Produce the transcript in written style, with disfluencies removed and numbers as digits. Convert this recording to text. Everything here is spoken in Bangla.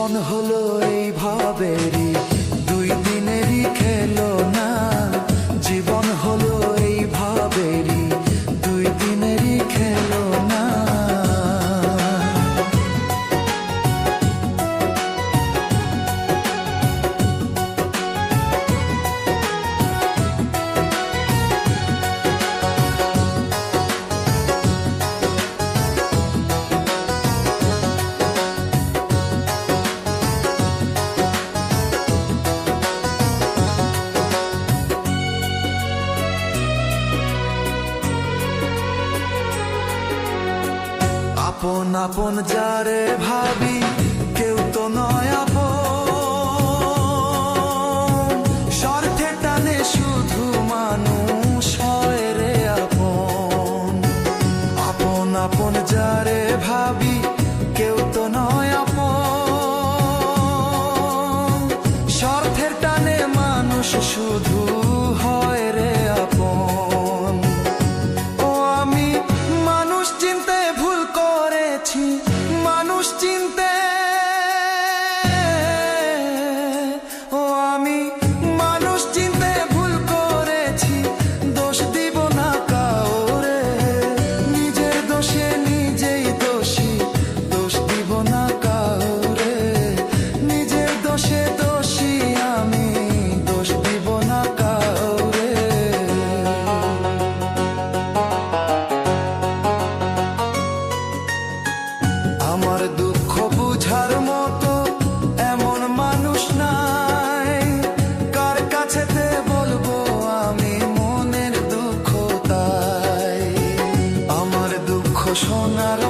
জীবন হলো এইভাবেরই, দুই দিনেরই খেলো না। জীবন হলো এইভাবেরই, দুই দিনেরই খেলো না। আপন আপন যারে ভাবি, কেউ তো নয় আপন। স্বার্থের টানে শুধু মানুষ হয় রে আপন। আপন আপন যারে ভাবি, কেউ তো নয় আপন। স্বার্থের টানে মানুষ শুধু হয় রে আপন। ও আমি মানুষ চিনতে ভুল করেছি, মানুষ চিনতে। ও আমি মানুষ চিনতে ভুল করেছি, দোষ দিব না কাউরে। নিজের দোষে নিজেই দোষী, দোষ দিব না কাউরে। নিজের দোষে দোষী আমি, দোষ দিব না কাউরে। আমার দুঃখ বুঝার মতো এমন মানুষ নাই, কার কাছেতে বলবো আমি মনের দুঃখ তাই। আমার দুঃখ শোনার